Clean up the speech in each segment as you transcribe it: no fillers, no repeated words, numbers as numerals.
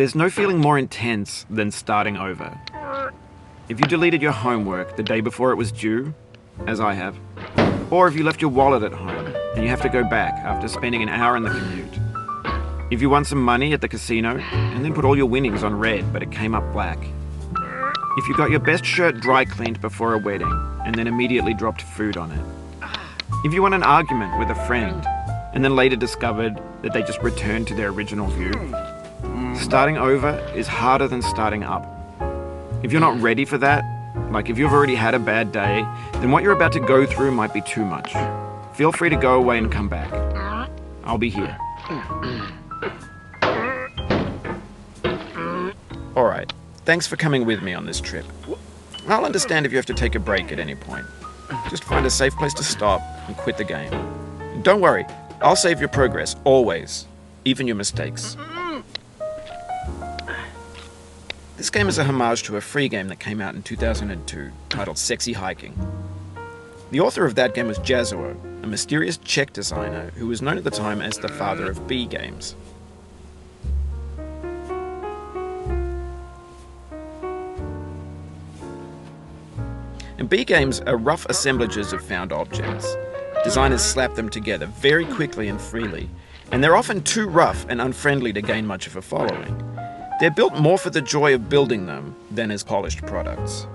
There's no feeling more intense than starting over. If you deleted your homework the day before it was due, as I have, or if you left your wallet at home and you have to go back after spending an hour in the commute. If you won some money at the casino and then put all your winnings on red but it came up black. If you got your best shirt dry cleaned before a wedding and then immediately dropped food on it. If you won an argument with a friend and then later discovered that they just returned to their original view. Starting over is harder than starting up. If you're not ready for that, like if you've already had a bad day, then what you're about to go through might be too much. Feel free to go away and come back. I'll be here. Alright, thanks for coming with me on this trip. I'll understand if you have to take a break at any point. Just find a safe place to stop and quit the game. And don't worry, I'll save your progress, always. Even your mistakes. This game is a homage to a free game that came out in 2002, titled Sexy Hiking. The author of that game was Jazuo, a mysterious Czech designer who was known at the time as the father of B games. And B games are rough assemblages of found objects. Designers slap them together very quickly and freely, and they're often too rough and unfriendly to gain much of a following. They're built more for the joy of building them than as polished products.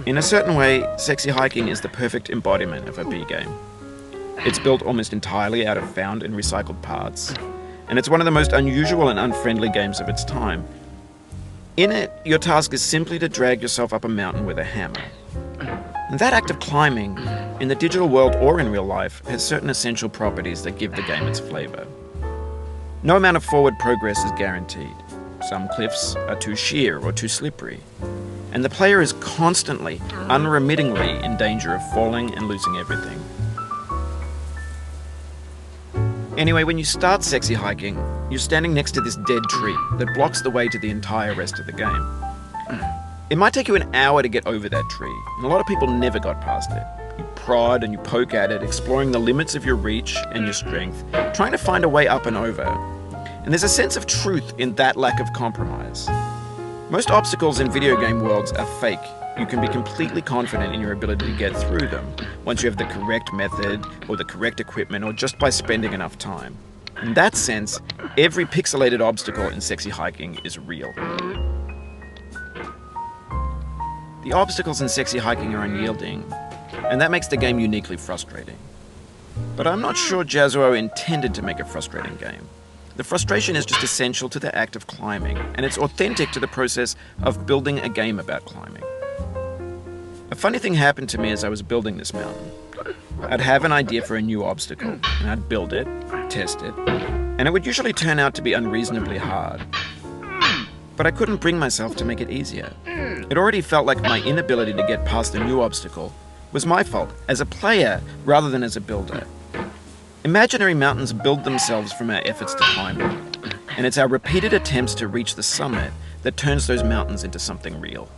In a certain way, Sexy Hiking is the perfect embodiment of a B game. It's built almost entirely out of found and recycled parts, and it's one of the most unusual and unfriendly games of its time. In it, your task is simply to drag yourself up a mountain with a hammer. And that act of climbing, in the digital world or in real life, has certain essential properties that give the game its flavor. No amount of forward progress is guaranteed. Some cliffs are too sheer or too slippery, and the player is constantly, unremittingly in danger of falling and losing everything. Anyway, when you start Sexy Hiking, you're standing next to this dead tree that blocks the way to the entire rest of the game. It might take you an hour to get over that tree, and a lot of people never got past it. You prod and you poke at it, exploring the limits of your reach and your strength, trying to find a way up and over. And there's a sense of truth in that lack of compromise. Most obstacles in video game worlds are fake. You can be completely confident in your ability to get through them once you have the correct method or the correct equipment or just by spending enough time. In that sense, every pixelated obstacle in Sexy Hiking is real. The obstacles in Sexy Hiking are unyielding, and that makes the game uniquely frustrating. But I'm not sure Jazuo intended to make a frustrating game. The frustration is just essential to the act of climbing, and it's authentic to the process of building a game about climbing. A funny thing happened to me as I was building this mountain. I'd have an idea for a new obstacle, and I'd build it, test it, and it would usually turn out to be unreasonably hard. But I couldn't bring myself to make it easier. It already felt like my inability to get past the new obstacle was my fault as a player rather than as a builder. Imaginary mountains build themselves from our efforts to climb them, and it's our repeated attempts to reach the summit that turns those mountains into something real.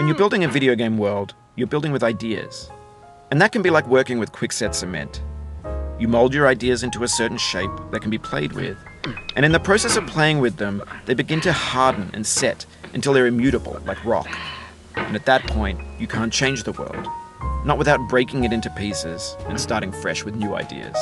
When you're building a video game world, you're building with ideas. And that can be like working with quickset cement. You mold your ideas into a certain shape that can be played with, and in the process of playing with them, they begin to harden and set until they're immutable, like rock. And at that point, you can't change the world, not without breaking it into pieces and starting fresh with new ideas.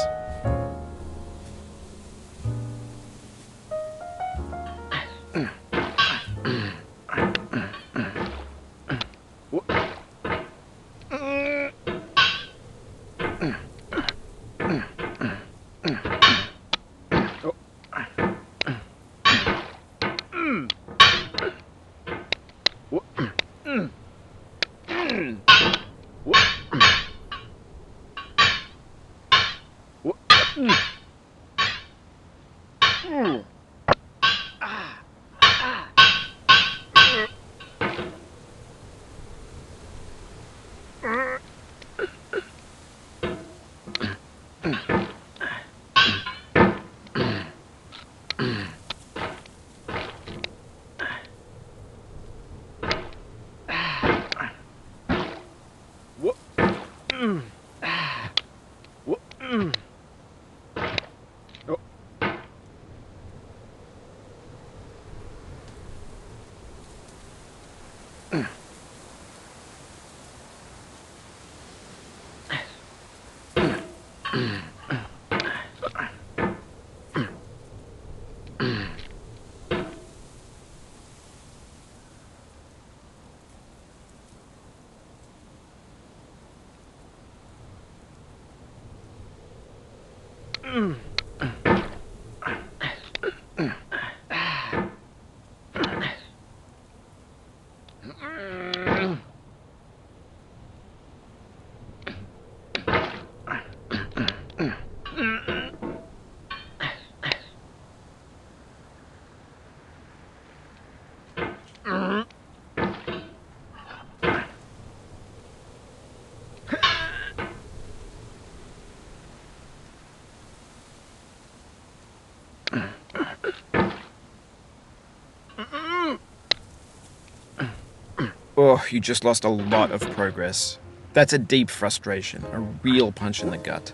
Oh, you just lost a lot of progress. That's a deep frustration, a real punch in the gut.